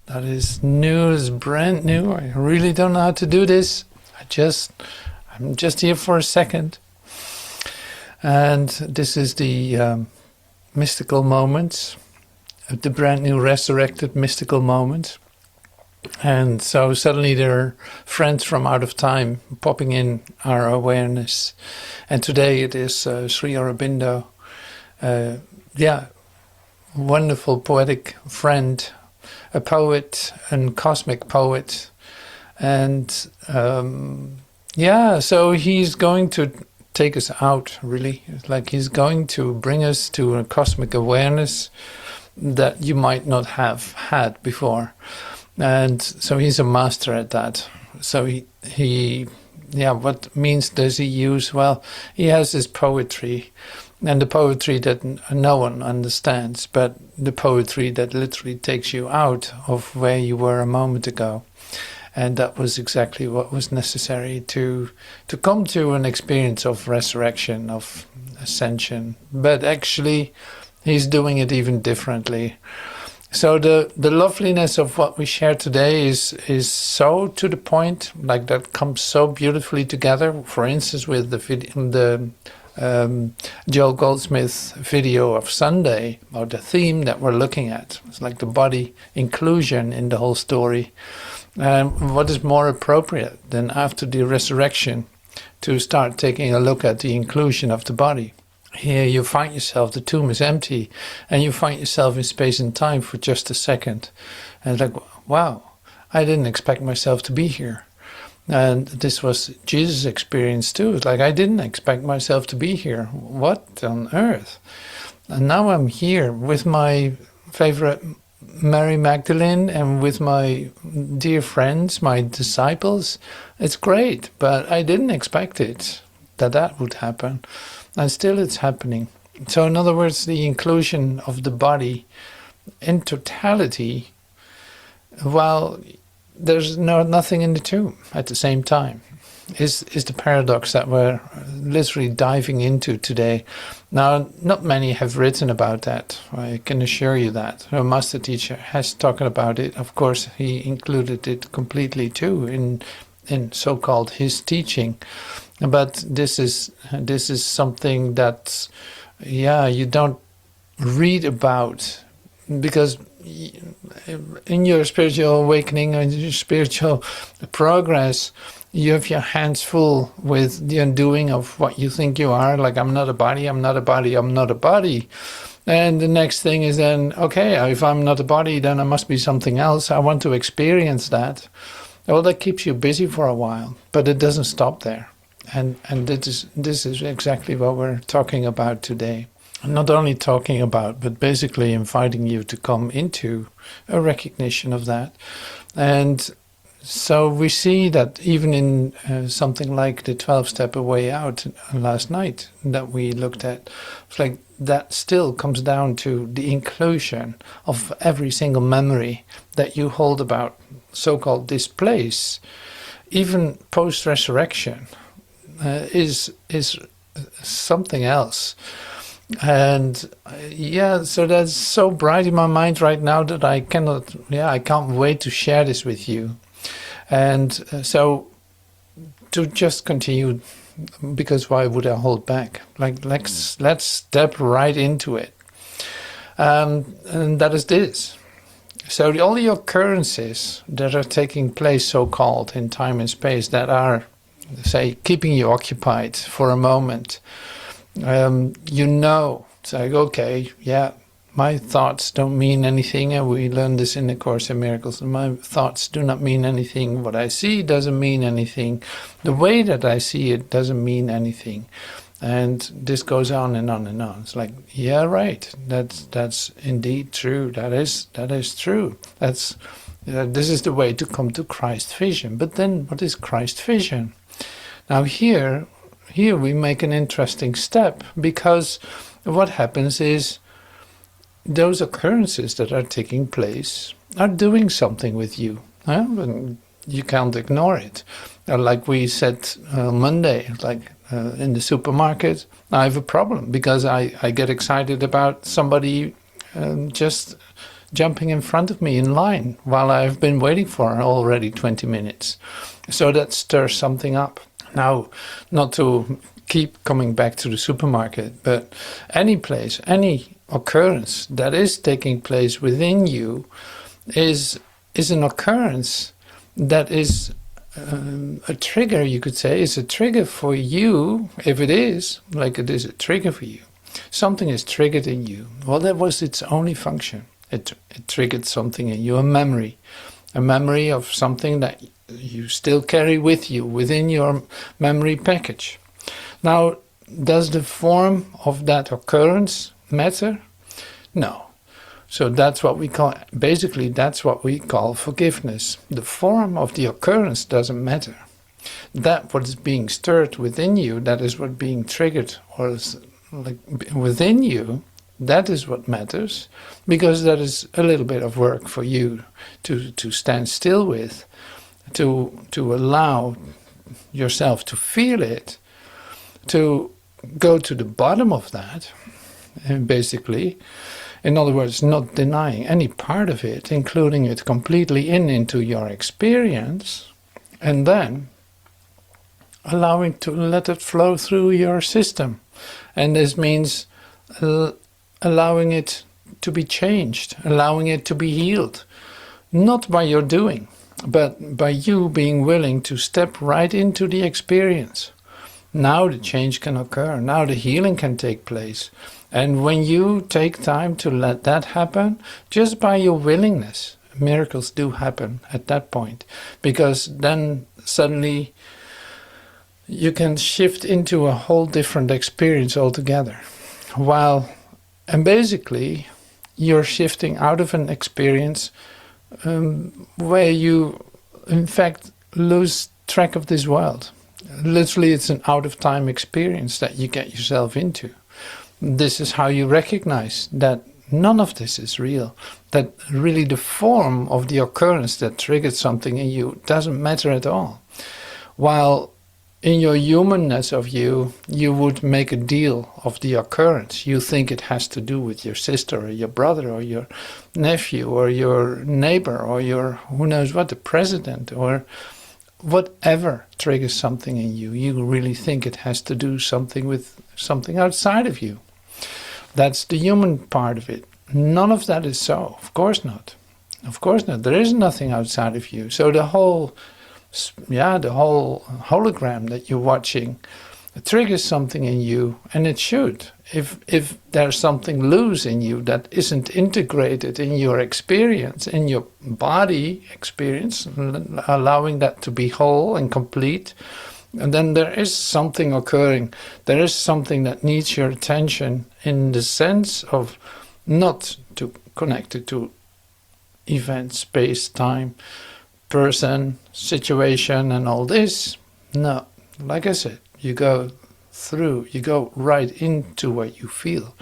that is new, is brand new. I really don't know how to do this. I'm just here for a second. And this is the mystical moments, the brand new resurrected mystical moments. And so suddenly there are friends from out of time popping in our awareness. And today it is Sri Aurobindo, wonderful poetic friend, a poet and cosmic poet. And so he's going to take us out, really. It's like he's going to bring us to a cosmic awareness that you might not have had before. And so he's a master at that. So he what means does he use? Well, he has his poetry, and the poetry that no one understands, but the poetry that literally takes you out of where you were a moment ago. And that was exactly what was necessary to come to an experience of resurrection, of ascension. But actually, he's doing it even differently. So the loveliness of what we share today is so to the point, like that comes so beautifully together. For instance, with the Joel Goldsmith video of Sunday, or the theme that we're looking at. It's like the body inclusion in the whole story. What is more appropriate than after the resurrection to start taking a look at the inclusion of the body? Here you find yourself, the tomb is empty, and you find yourself in space and time for just a second. And it's like, wow, I didn't expect myself to be here. And this was Jesus' experience too. It's like, I didn't expect myself to be here. What on earth? And now I'm here with my favorite Mary Magdalene and with my dear friends, my disciples. It's great, but I didn't expect it, that would happen. And still it's happening. So in other words, the inclusion of the body in totality, while there's nothing in the tomb at the same time, is the paradox that we're literally diving into today. Now, not many have written about that. I can assure you that. A master teacher has talked about it. Of course, he included it completely too in so-called his teaching. But this is something that, you don't read about, because in your spiritual awakening and your spiritual progress, you have your hands full with the undoing of what you think you are. Like, I'm not a body, I'm not a body, I'm not a body. And the next thing is then, okay, if I'm not a body, then I must be something else. I want to experience that. Well, that keeps you busy for a while, but it doesn't stop there. And this is exactly what we're talking about today. Not only talking about, but basically inviting you to come into a recognition of that. And so we see that even in something like the 12-step way out last night that we looked at, it's like that still comes down to the inclusion of every single memory that you hold about so-called this place, even post-resurrection. Is something else. And so that's so bright in my mind right now that I can't wait to share this with you. And so to just continue, because why would I hold back? Like, let's step right into it. And that is this. So all the occurrences that are taking place, so-called, in time and space, that are, say, keeping you occupied for a moment, it's like, okay, my thoughts don't mean anything, and we learn this in the Course in Miracles. My thoughts do not mean anything. What I see doesn't mean anything. The way that I see it doesn't mean anything. And this goes on and on and on. It's like, right, that's indeed true. That is true. This is the way to come to Christ vision. But then, what is Christ vision? Now here we make an interesting step, because what happens is those occurrences that are taking place are doing something with you. And you can't ignore it. Like we said Monday, in the supermarket, I have a problem because I get excited about somebody just jumping in front of me in line while I've been waiting for already 20 minutes. So that stirs something up. Now, not to keep coming back to the supermarket, but any place, any occurrence that is taking place within you is an occurrence that is a trigger, you could say. Is a trigger for you, if it is, like it is a trigger for you. Something is triggered in you. Well, that was its only function. It triggered something in you, a memory of something that you still carry with you within your memory package. Now, does the form of that occurrence matter? No. So that's what we call, basically that's what we call forgiveness. The form of the occurrence doesn't matter. That what is being stirred within you, that is what being triggered or is like within you, that is what matters, because that is a little bit of work for you to stand still with, to allow yourself to feel it, to go to the bottom of that, and basically, in other words, not denying any part of it, including it completely into your experience, and then allowing to let it flow through your system. And this means allowing it to be changed, allowing it to be healed, not by your doing, but by you being willing to step right into the experience. Now the change can occur, now the healing can take place. And when you take time to let that happen, just by your willingness, miracles do happen at that point. Because then suddenly you can shift into a whole different experience altogether. And basically, you're shifting out of an experience where you, in fact, lose track of this world. Literally, it's an out-of-time experience that you get yourself into. This is how you recognize that none of this is real, that really the form of the occurrence that triggered something in you doesn't matter at all. While in your humanness of you, you would make a deal of the occurrence. You think it has to do with your sister or your brother or your nephew or your neighbor or your who knows what, the president or whatever triggers something in you. You really think it has to do something with something outside of you. That's the human part of it. None of that is so. Of course not. Of course not. There is nothing outside of you. So the whole hologram that you're watching triggers something in you, and it should. If there's something loose in you that isn't integrated in your experience, in your body experience, allowing that to be whole and complete, and then there is something occurring. There is something that needs your attention in the sense of not to connect it to event, space, time, person, situation, and all this. No, like I said, you go right into what you feel.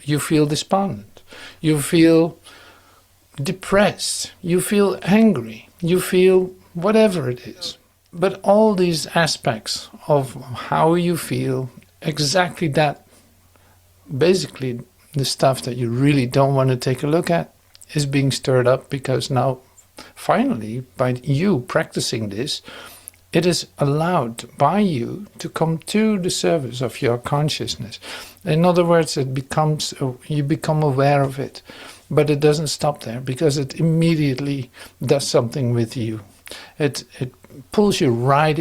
You feel despondent. You feel depressed. You feel angry. You feel whatever it is. But all these aspects of how you feel, exactly that, basically the stuff that you really don't want to take a look at, is being stirred up because now, finally, by you practicing this, it is allowed by you to come to the service of your consciousness. In other words, you become aware of it, but it doesn't stop there because it immediately does something with you. It pulls you right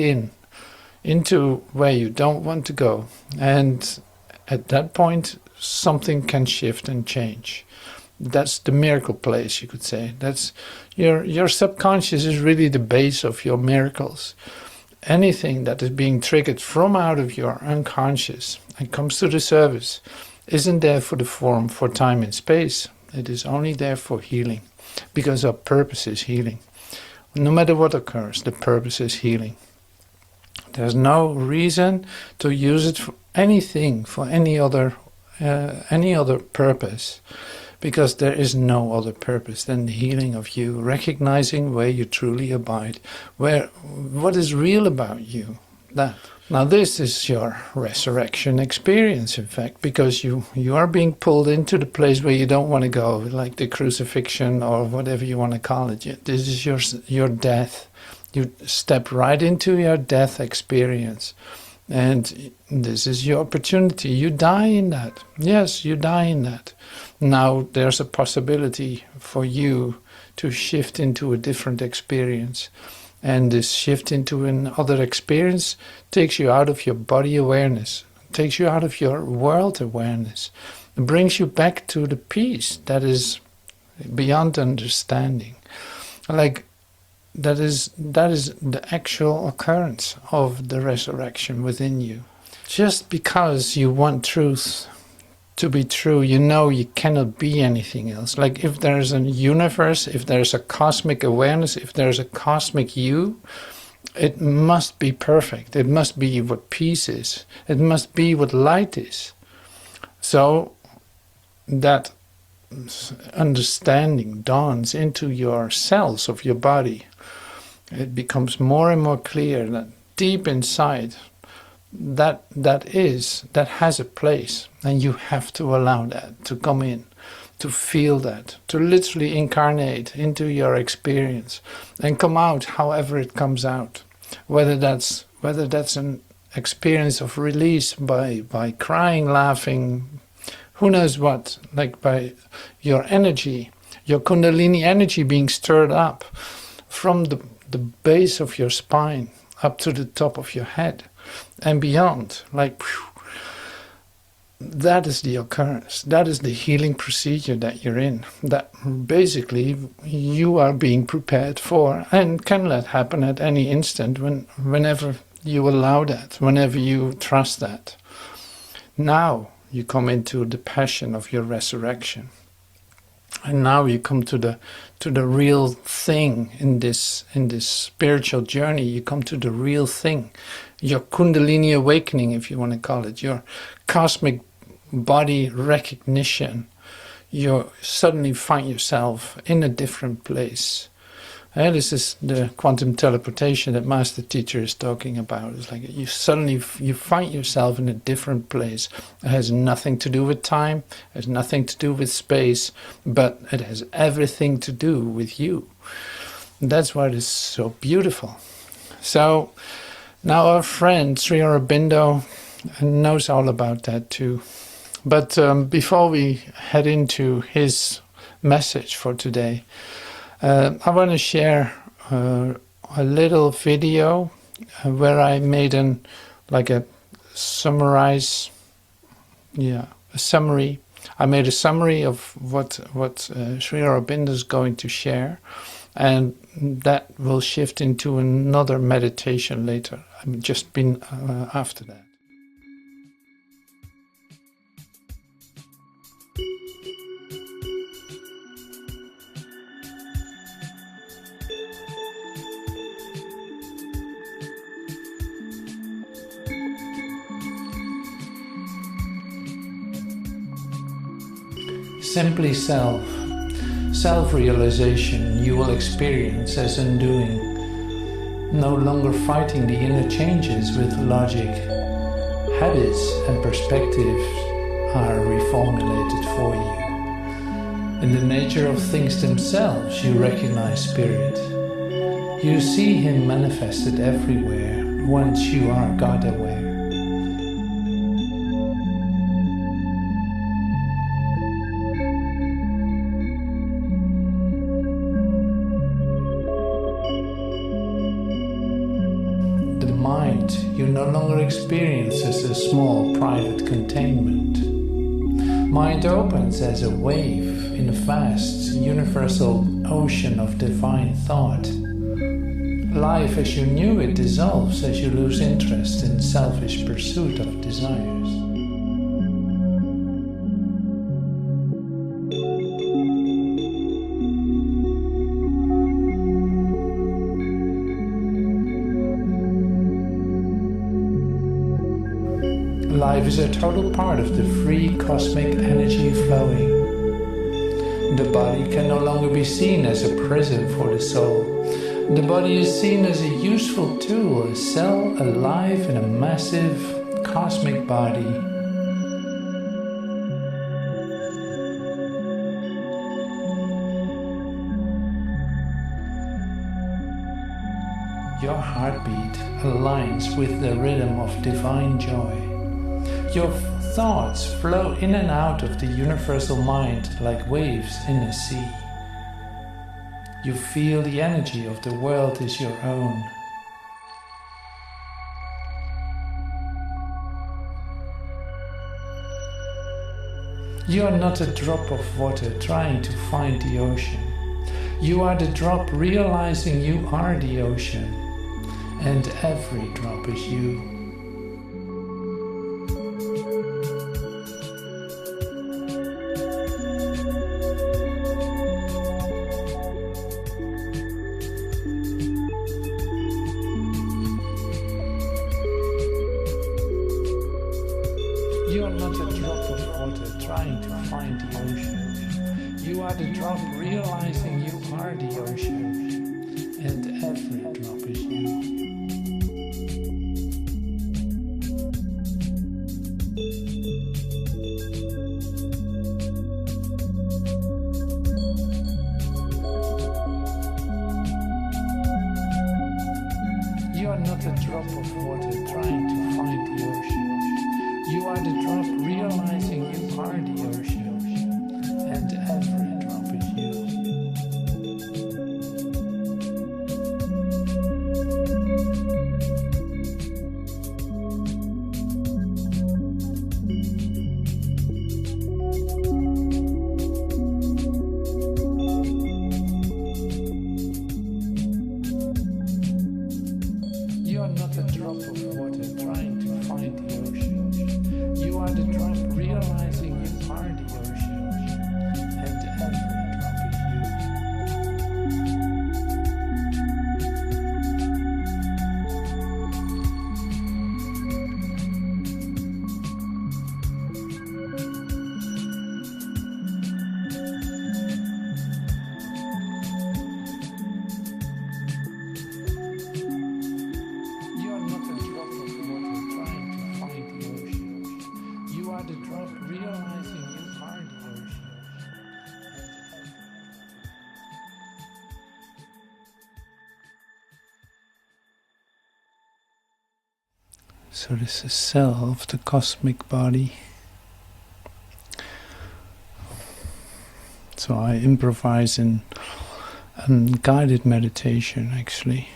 into where you don't want to go, and at that point, something can shift and change. That's the miracle place, you could say. That's your subconscious is really the base of your miracles. Anything that is being triggered from out of your unconscious and comes to the service isn't there for the form, for time and space. It is only there for healing, because our purpose is healing. No matter what occurs, the purpose is healing. There's no reason to use it for anything, for any other purpose. Because there is no other purpose than the healing of you, recognizing where you truly abide, what is real about you, that. Now this is your resurrection experience, in fact, because you are being pulled into the place where you don't want to go, like the crucifixion or whatever you want to call it. This is your death. You step right into your death experience. And this is your opportunity. You die in that. Yes, you die in that. Now there's a possibility for you to shift into a different experience. And this shift into another experience takes you out of your body awareness, takes you out of your world awareness, and brings you back to the peace that is beyond understanding. Like that is the actual occurrence of the resurrection within you. Just because you want truth to be true, you know you cannot be anything else. Like if there's a universe, if there's a cosmic awareness, if there's a cosmic you, it must be perfect. It must be what peace is. It must be what light is. So that understanding dawns into your cells of your body. It becomes more and more clear that deep inside that has a place, and you have to allow that to come in, to feel that, to literally incarnate into your experience and come out however it comes out, whether that's an experience of release by crying, laughing, who knows what, like by your energy, your kundalini energy being stirred up from the base of your spine up to the top of your head and beyond, like whew, that is the occurrence, that is the healing procedure that you're in, that basically you are being prepared for, and can let happen at any instant whenever you allow that, whenever you trust that. Now you come into the passion of your resurrection. And now you come to the real thing in this spiritual journey. You come to the real thing, your Kundalini awakening, if you want to call it, your cosmic body recognition. You suddenly find yourself in a different place. And this is the quantum teleportation that Master Teacher is talking about. It's like you find yourself in a different place. It has nothing to do with time, it has nothing to do with space, but it has everything to do with you. And that's why it is so beautiful. So now our friend Sri Aurobindo knows all about that too. But before we head into his message for today, I want to share a little video where I made a summary. I made a summary of what Sri Aurobindo is going to share, and that will shift into another meditation later. I've just been after that. Simply self-realization you will experience as undoing, no longer fighting the inner changes with logic. Habits and perspectives are reformulated for you. In the nature of things themselves you recognize Spirit. You see Him manifested everywhere once you are God aware. You no longer experience as a small private containment. Mind opens as a wave in a vast universal ocean of divine thought. Life as you knew it dissolves as you lose interest in selfish pursuit of desires. Life is a total part of the free cosmic energy flowing. The body can no longer be seen as a prison for the soul, The body is seen as a useful tool, a cell alive in a massive cosmic body. Your heartbeat aligns with the rhythm of divine joy. Your thoughts flow in and out of the universal mind like waves in a sea. You feel the energy of the world is your own. You are not a drop of water trying to find the ocean. You are the drop realizing you are the ocean, and every drop is you. You are not a drop of water trying to find the ocean. You are the drop realizing you are the ocean, and every drop is you. You are not a drop of water trying to find the ocean. You are the drop realizing you are the ocean, and every drop is you. You are not a drop of water trying to find the ocean. You are the drop realizing you are the ocean, and every drop is You are not a drop of water trying to find the ocean. You are the drop realizing you are the ocean. So this is a cell of the cosmic body. So I improvise in guided meditation actually.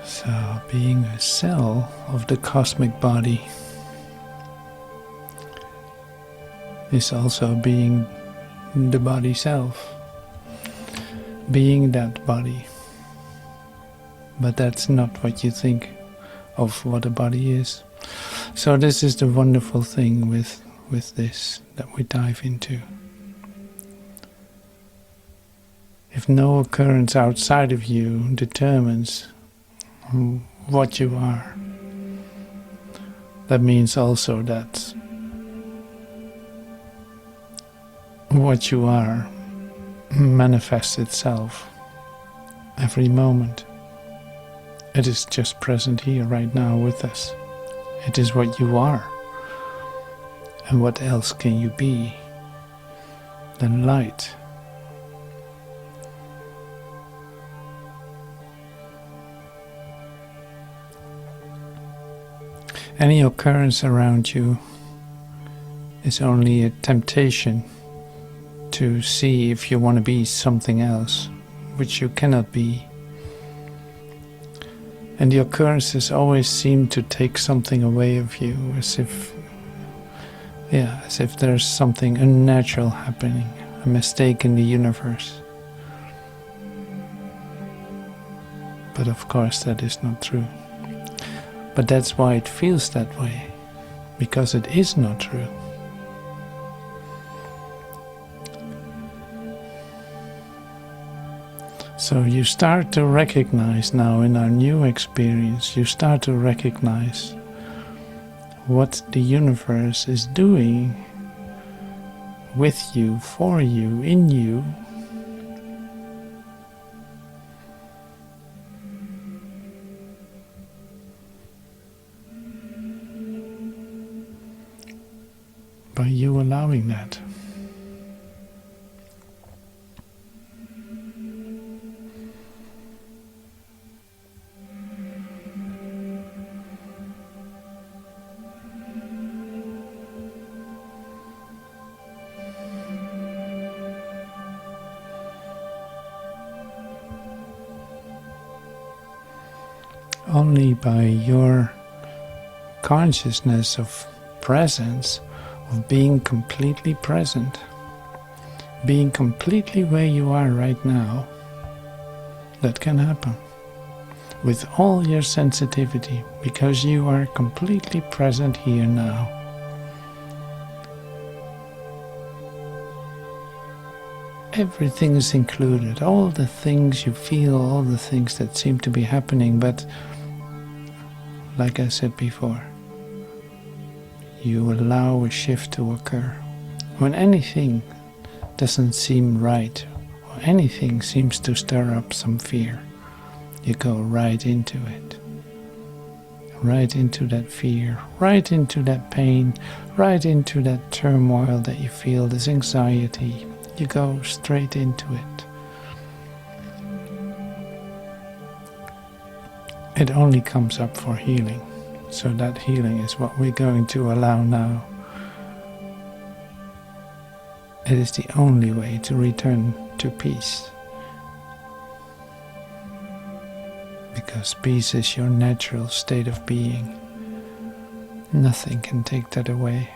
So being a cell of the cosmic body is also being the body self, being that body. But that's not what you think of what a body is. So this is the wonderful thing with this that we dive into. if no occurrence outside of you determines what you are, that means also that what you are manifests itself every moment. It is just present here right now with us. It is what you are. And what else can you be than light? Any occurrence around you is only a temptation to see if you want to be something else, which you cannot be. And the occurrences always seem to take something away of you, as if there's something unnatural happening, a mistake in the universe. But of course that is not true. But that's why it feels that way, because it is not true. So you start to recognize now in our new experience, you start to recognize what the universe is doing with you, for you, in you. By you allowing that. Only by your consciousness of presence, of being completely present, being completely where you are right now, that can happen. With all your sensitivity, because you are completely present here now. Everything is included, all the things you feel, all the things that seem to be happening, but like I said before, you allow a shift to occur. When anything doesn't seem right, or anything seems to stir up some fear, you go right into it. Right into that fear, right into that pain, right into that turmoil that you feel, this anxiety. You go straight into it. It only comes up for healing. So that healing is what we're going to allow now. It is the only way to return to peace. Because peace is your natural state of being. Nothing can take that away.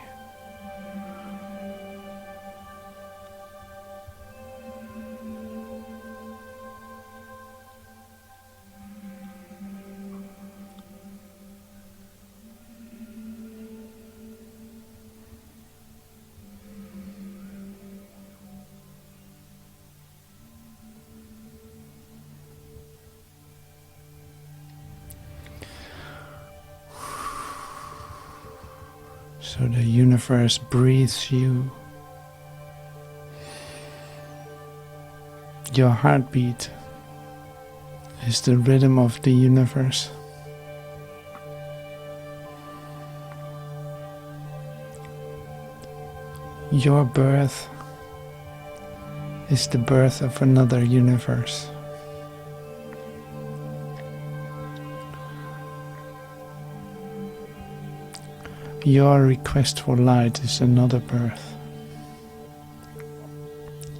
So the universe breathes you. Your heartbeat is the rhythm of the universe. Your birth is the birth of another universe. Your request for light is another birth.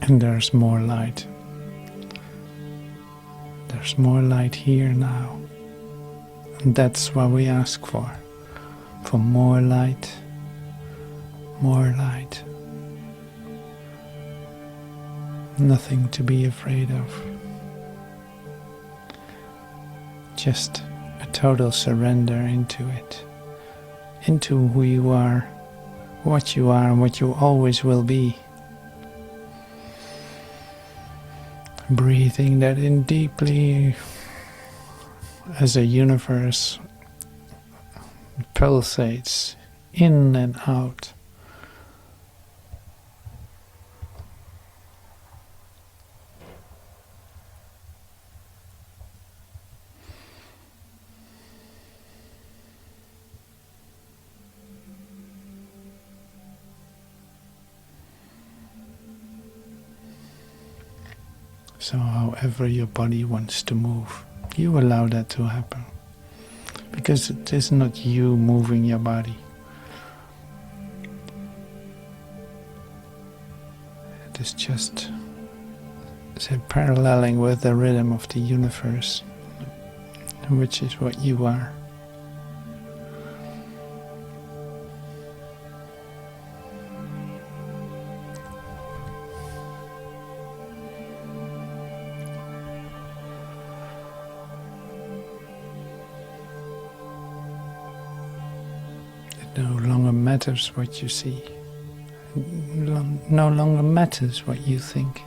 And there's more light. There's more light here now. And that's what we ask for. For more light. More light. Nothing to be afraid of. Just a total surrender into it. Into who you are, what you are, and what you always will be. Breathing that in deeply as a universe pulsates in and out. So however your body wants to move, you allow that to happen. Because it is not you moving your body. It is just, say, paralleling with the rhythm of the universe, which is what you are. It no longer matters what you see. It no longer matters what you think.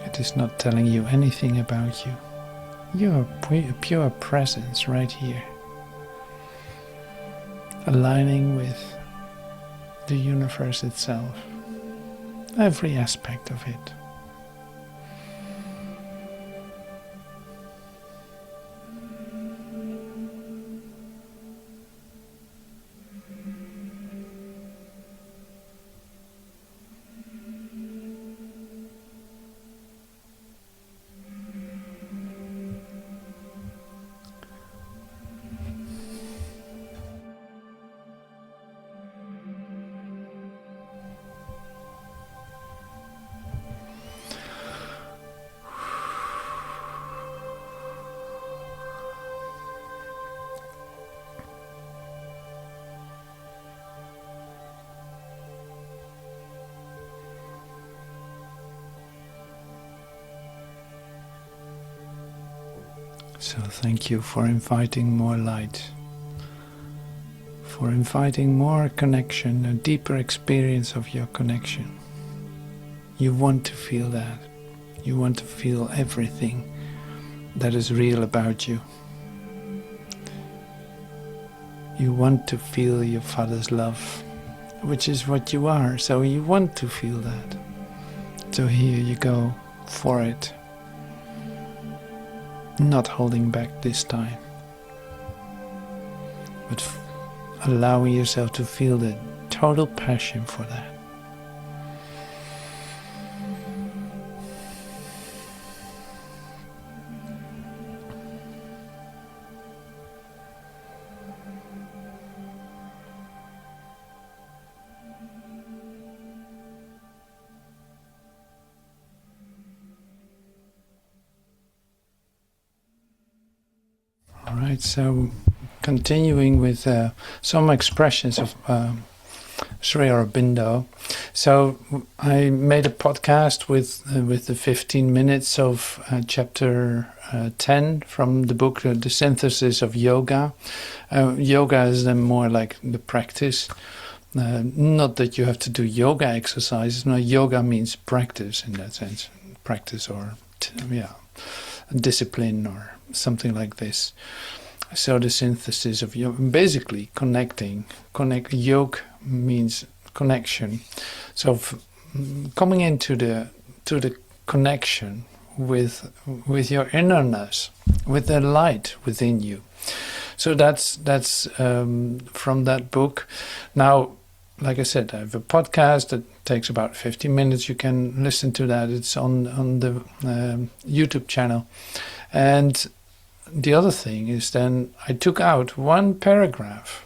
It is not telling you anything about you. You are a pure presence right here, aligning with the universe itself, every aspect of it. So thank you for inviting more light, for inviting more connection, a deeper experience of your connection. You want to feel that. You want to feel everything that is real about you. You want to feel your Father's love, which is what you are, so you want to feel that. So here you go, for it. Not holding back this time, but allowing yourself to feel the total passion for that. Alright, so continuing with some expressions of Sri Aurobindo. So I made a podcast with the 15 minutes of chapter 10 from the book, The Synthesis of Yoga. Yoga is then more like the practice. Not that you have to do yoga exercises. No, yoga means practice in that sense. Practice or, discipline or something like this. So the synthesis of yoga, basically yoga means connection. So coming into the connection with your innerness, with the light within you. So that's from that book. Now, like I said, I have a podcast that takes about 15 minutes. You can listen to that. It's on the YouTube channel. And the other thing is then I took out one paragraph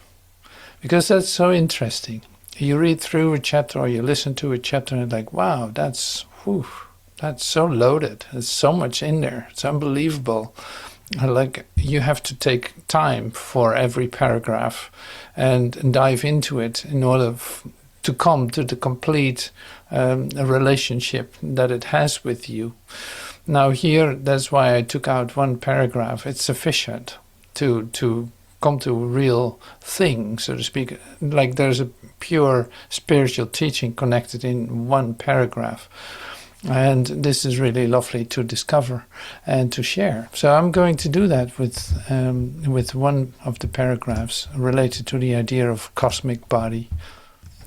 because that's so interesting. You read through a chapter or you listen to a chapter and it's like, wow, that's so loaded. There's so much in there. It's unbelievable. Like you have to take time for every paragraph and dive into it in order to come to the complete relationship that it has with you. Now here, that's why I took out one paragraph. It's sufficient to come to a real thing, so to speak. Like there's a pure spiritual teaching connected in one paragraph. And this is really lovely to discover and to share. So I'm going to do that with one of the paragraphs related to the idea of cosmic body.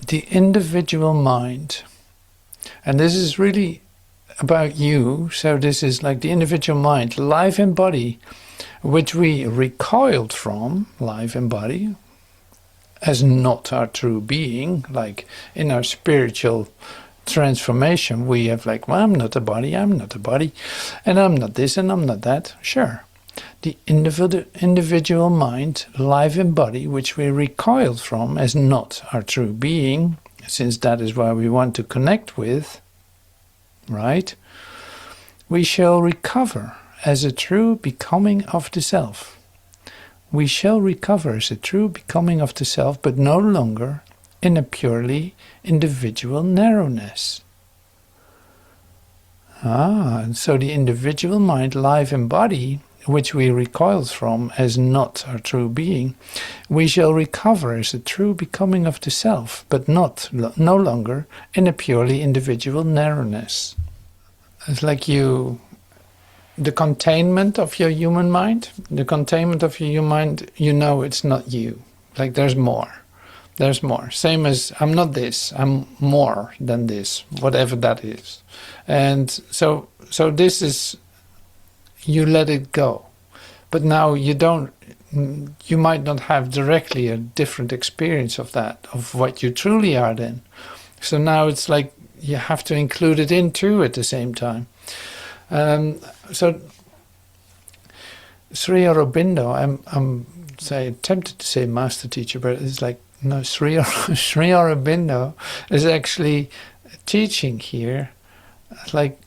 The individual mind. And this is really about you. So this is like the individual mind, life and body, which we recoiled from, life and body, as not our true being. Like in our spiritual transformation, we have like, well, I'm not a body, and I'm not this and I'm not that. Sure. The individual mind, life and body, which we recoiled from as not our true being, since that is why we want to connect with, right? We shall recover as a true becoming of the self. We shall recover as a true becoming of the self, but no longer in a purely individual narrowness. And so the individual mind, life and body, which we recoiled from as not our true being, we shall recover as a true becoming of the self, but no longer in a purely individual narrowness. It's like the containment of your human mind, you know it's not you. Like there's more. There's more. Same as I'm not this, I'm more than this, whatever that is. And so this is, you let it go. But now you might not have directly a different experience of that, of what you truly are then. So now it's like you have to include it in too at the same time. So Sri Aurobindo, I'm tempted to say master teacher, but it's like, no, Sri Aurobindo is actually teaching here, like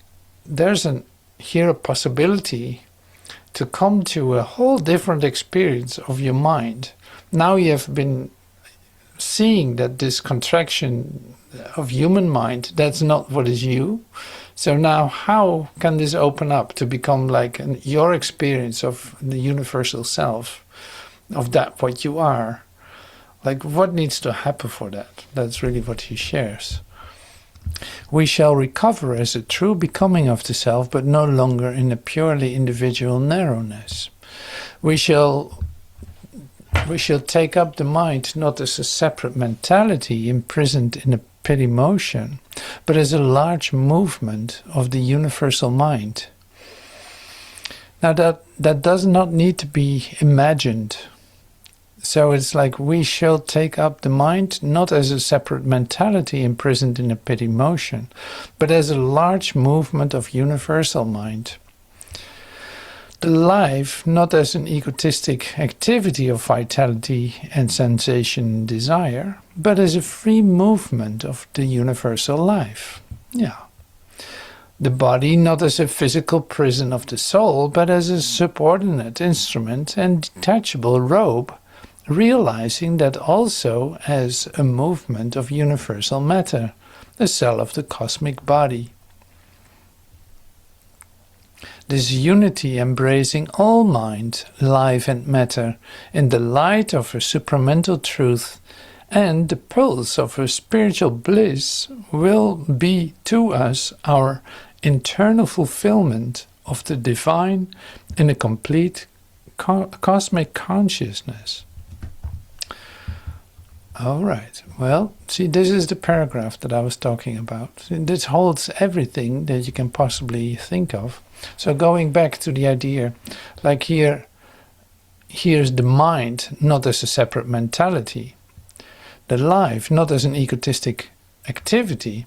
there's here a possibility to come to a whole different experience of your mind. Now you have been seeing that this contraction of human mind, that's not what is you. So now how can this open up to become like your experience of the universal self, of that what you are? Like what needs to happen for that? That's really what he shares. We shall recover as a true becoming of the self, but no longer in a purely individual narrowness. We shall take up the mind not as a separate mentality imprisoned in a petty motion, but as a large movement of the universal mind. Now that does not need to be imagined. So it's like we shall take up the mind not as a separate mentality imprisoned in a petty motion, but as a large movement of universal mind. The life not as an egotistic activity of vitality and sensation and desire, but as a free movement of the universal life. Yeah. The body not as a physical prison of the soul, but as a subordinate instrument and detachable robe, realizing that also as a movement of universal matter, the cell of the cosmic body. This unity embracing all mind, life and matter in the light of a supramental truth and the pulse of a spiritual bliss will be to us our internal fulfillment of the divine in a complete cosmic consciousness. All right. Well, see, this is the paragraph that I was talking about. This holds everything that you can possibly think of. So going back to the idea, like here's the mind not as a separate mentality, the life not as an egotistic activity,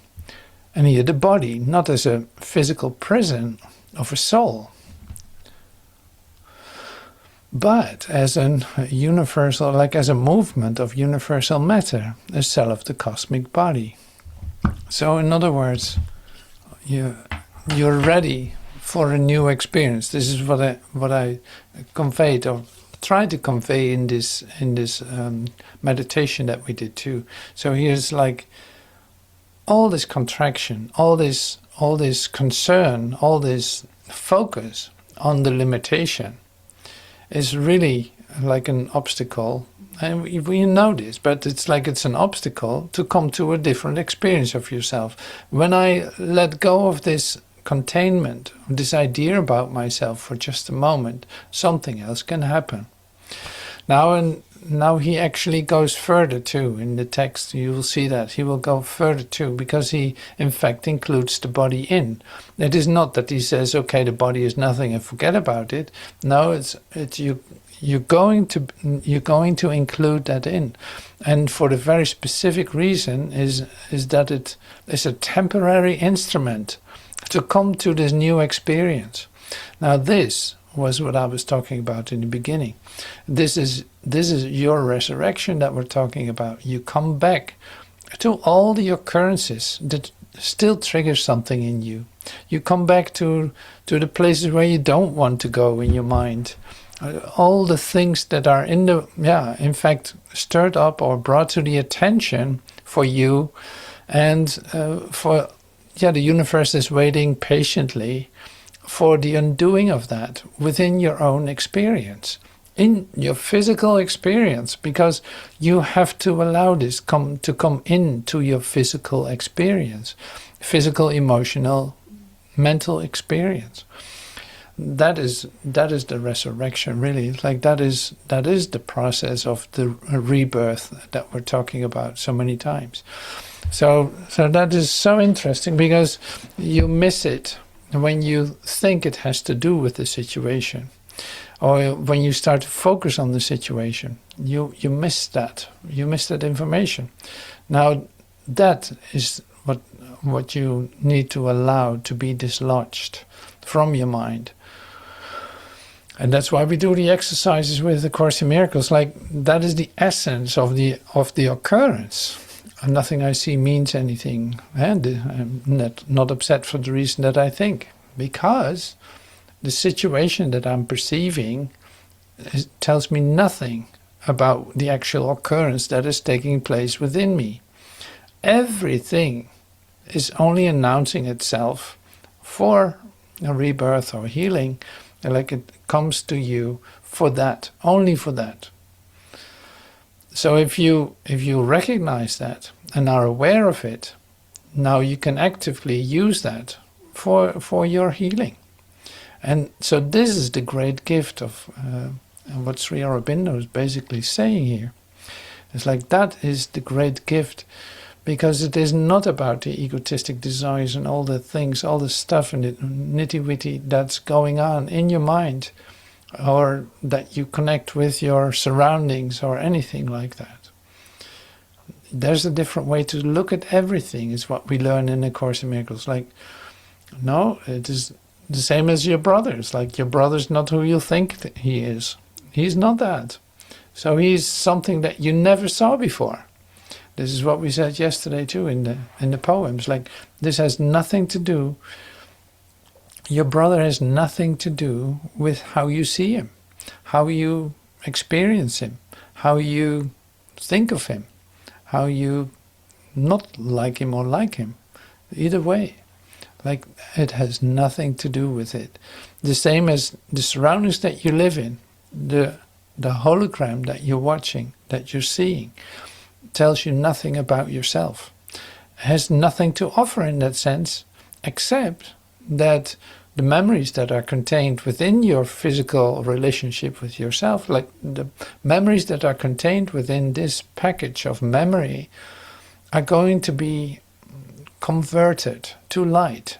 and here the body not as a physical prison of a soul, but as a universal, like as a movement of universal matter, a cell of the cosmic body. So in other words, you're ready for a new experience. This is what I conveyed or tried to convey in this meditation that we did too. So here's like all this contraction, all this concern, all this focus on the limitation is really like an obstacle. And we know this, but it's like it's an obstacle to come to a different experience of yourself. When I let go of this containment, this idea about myself for just a moment, something else can happen. Now he actually goes further too. In the text you will see that he will go further too, because he in fact includes the body in. It is not that he says, okay, the body is nothing and forget about it. No, it's you're going to include that in, and for the very specific reason is that it is a temporary instrument to come to this new experience. Now this was what I was talking about in the beginning. This is your resurrection that we're talking about. You come back to all the occurrences that still trigger something in you. You come back to the places where you don't want to go in your mind. All the things that are in fact stirred up or brought to the attention for you, and for the universe is waiting patiently for the undoing of that within your own experience, in your physical experience, because you have to allow this to come into your physical experience, physical, emotional, mental experience. That is the resurrection, really. It's like that is the process of the rebirth that we're talking about so many times. So that is so interesting, because you miss it when you think it has to do with the situation, or when you start to focus on the situation. You miss that. You miss that information. Now that is what you need to allow to be dislodged from your mind. And that's why we do the exercises with the Course in Miracles. Like, that is the essence of the occurrence. And nothing I see means anything. And I'm not upset for the reason that I think. Because the situation that I'm perceiving tells me nothing about the actual occurrence that is taking place within me. Everything is only announcing itself for a rebirth or healing. Like, it comes to you for that, only for that. So if you recognize that and are aware of it, now you can actively use that for your healing. And so this is the great gift of what Sri Aurobindo is basically saying here. It's like, that is the great gift, because it is not about the egotistic desires and all the things, all the stuff and the nitty-witty that's going on in your mind, or that you connect with your surroundings or anything like that. There's a different way to look at everything, is what we learn in the Course in Miracles. Like, no, it is the same as your brother. It's like, your brother's not who you think he is. He's not that. So he's something that you never saw before. This is what we said yesterday too in the poems. Like, this has nothing to do, your brother has nothing to do with how you see him, how you experience him, how you think of him, how you not like him or like him. Either way. Like, it has nothing to do with it. The same as the surroundings that you live in, the hologram that you're watching, that you're seeing, tells you nothing about yourself. It has nothing to offer in that sense, except that the memories that are contained within your physical relationship with yourself, like the memories that are contained within this package of memory, are going to be converted to light.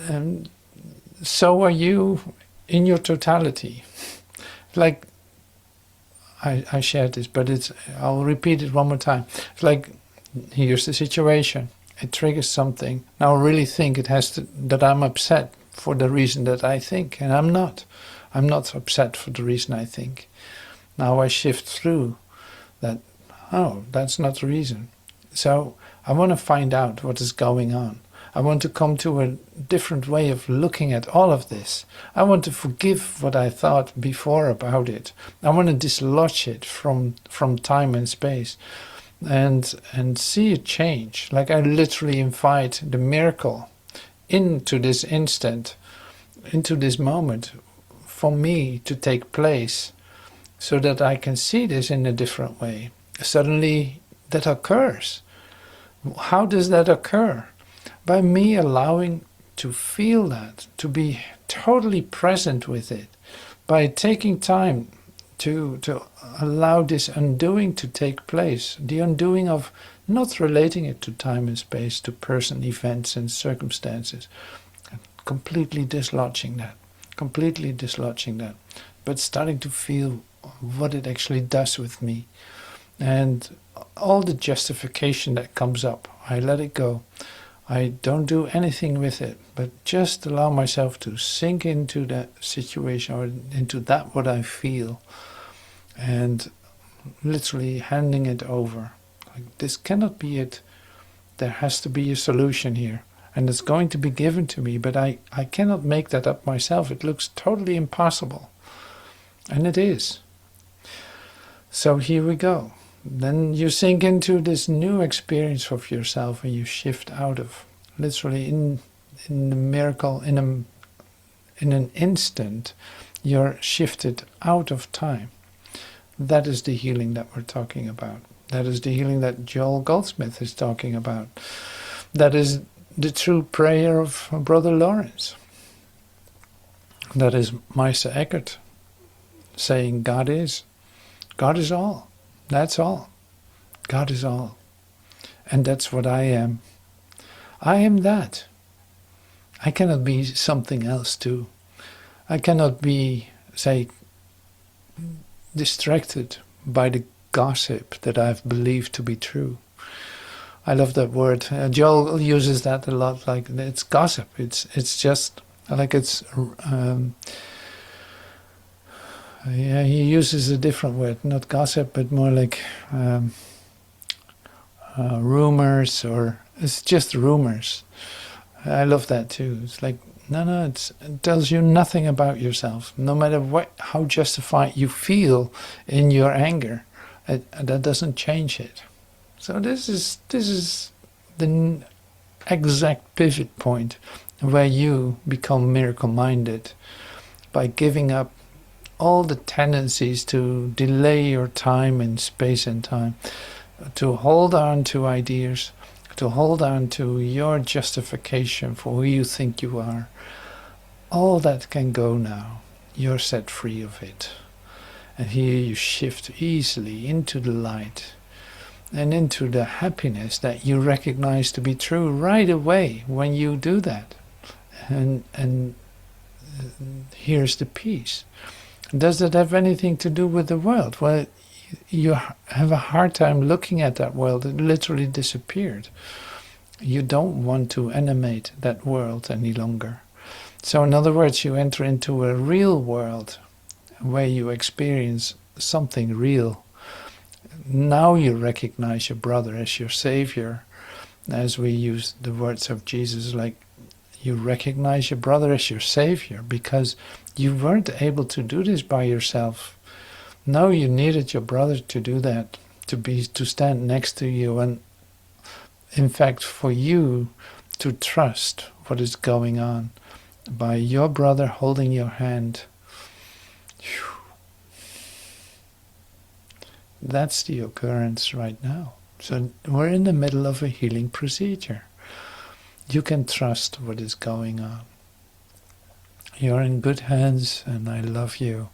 And so are you in your totality. Like, I shared this, but I'll repeat it one more time. It's like, here's the situation. It triggers something. Now I really think that I'm upset for the reason that I think, and I'm not. I'm not upset for the reason I think. Now I shift through that, oh, that's not the reason. So I want to find out what is going on. I want to come to a different way of looking at all of this. I want to forgive what I thought before about it. I want to dislodge it from time and space and see it change. Like, I literally invite the miracle into this instant into this moment for me to take place, so that I can see this in a different way. Suddenly that occurs. How does that occur? By me allowing to feel that, to be totally present with it, by taking time to allow this undoing to take place, the undoing of not relating it to time and space, to person, events and circumstances, completely dislodging that, but starting to feel what it actually does with me. And all the justification that comes up, I let it go. I don't do anything with it, but just allow myself to sink into that situation, or into that what I feel, and literally handing it over. Like, this cannot be it. There has to be a solution here, and it's going to be given to me, but I cannot make that up myself. It looks totally impossible, and it is. So here we go. Then you sink into this new experience of yourself, and you shift out of, literally in the miracle, in an instant, you're shifted out of time. That is the healing that we're talking about. That is the healing that Joel Goldsmith is talking about. That is the true prayer of Brother Lawrence. That is Meister Eckhart saying God is. God is all. That's all. God is all. And that's what I am. I am that. I cannot be something else too. I cannot be, say, distracted by the gossip that I've believed to be true. I love that word. Joel uses that a lot, like it's gossip. It's just like it's... yeah, he uses a different word, not gossip, but more like rumors, or it's just rumors. I love that too. It's like, no, it tells you nothing about yourself. No matter how justified you feel in your anger, that doesn't change it. So this is the exact pivot point where you become miracle-minded, by giving up all the tendencies to delay your time in space and time, to hold on to ideas, to hold on to your justification for who you think you are. All that can go now. You're set free of it. And here you shift easily into the light and into the happiness that you recognize to be true right away when you do that. And here's the peace. Does that have anything to do with the world? Well, you have a hard time looking at that world. It literally disappeared. You don't want to animate that world any longer. So in other words, you enter into a real world where you experience something real. Now you recognize your brother as your savior, as we use the words of Jesus, like you recognize your brother as your savior because you weren't able to do this by yourself. No, you needed your brother to do that, to stand next to you, and in fact for you to trust what is going on by your brother holding your hand. That's the occurrence right now. So we're in the middle of a healing procedure. You can trust what is going on. You're in good hands, and I love you.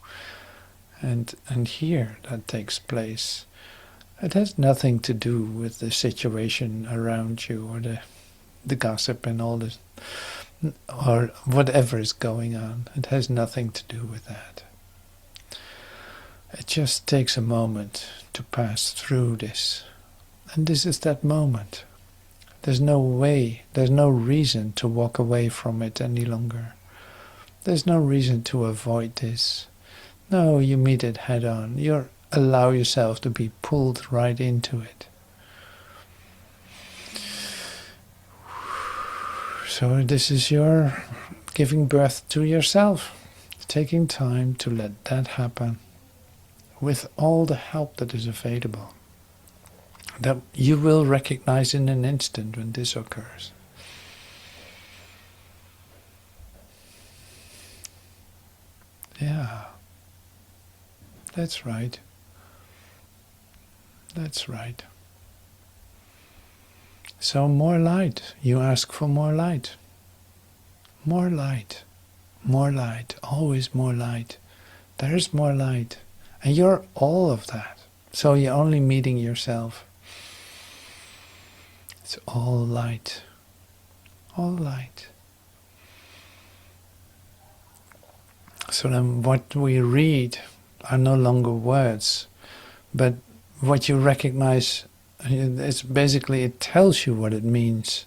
And here that takes place. It has nothing to do with the situation around you, or the gossip and all this, or whatever is going on. It has nothing to do with that. It just takes a moment to pass through this. And this is that moment. There's no way, there's no reason to walk away from it any longer. There's no reason to avoid this. No, you meet it head on. You allow yourself to be pulled right into it. So this is your giving birth to yourself. Taking time to let that happen with all the help that is available. That you will recognize in an instant when this occurs. Yeah, that's right. That's right. So more light. You ask for more light. More light. More light. Always more light. There's more light. And you're all of that. So you're only meeting yourself. It's all light. All light. So then what we read are no longer words, but what you recognize, it's basically, it tells you what it means.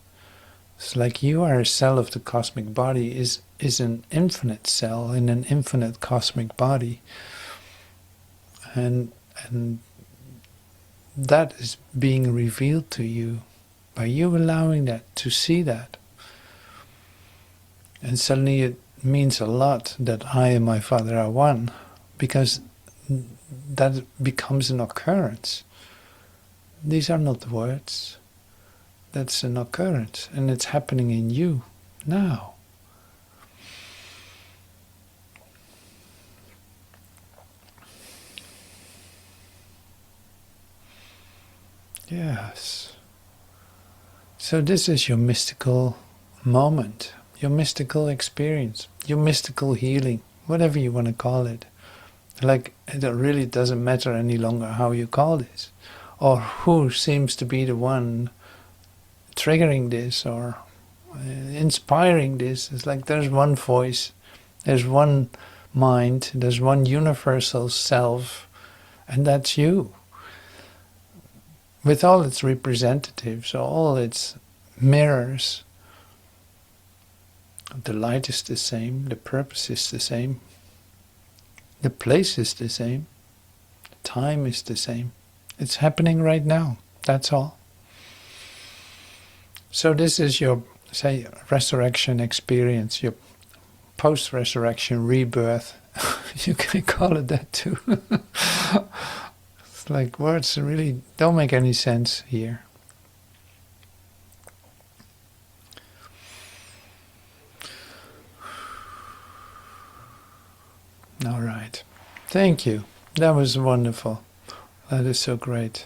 It's like you are a cell of the cosmic body, is an infinite cell in an infinite cosmic body. And that is being revealed to you by you allowing that, to see that. And suddenly it means a lot that I and my Father are one, because that becomes an occurrence. These are not words. That's an occurrence, and it's happening in you now. Yes. So this is your mystical moment, your mystical experience, your mystical healing, whatever you want to call it. Like, it really doesn't matter any longer how you call this, or who seems to be the one triggering this or inspiring this. It's like there's one voice, there's one mind, there's one universal self, and that's you. With all its representatives, all its mirrors. The light is the same, the purpose is the same, the place is the same, the time is the same. It's happening right now, that's all. So this is your, say, resurrection experience, your post-resurrection rebirth. You can call it that too. It's like words really don't make any sense here. All right. Thank you. That was wonderful. That is so great.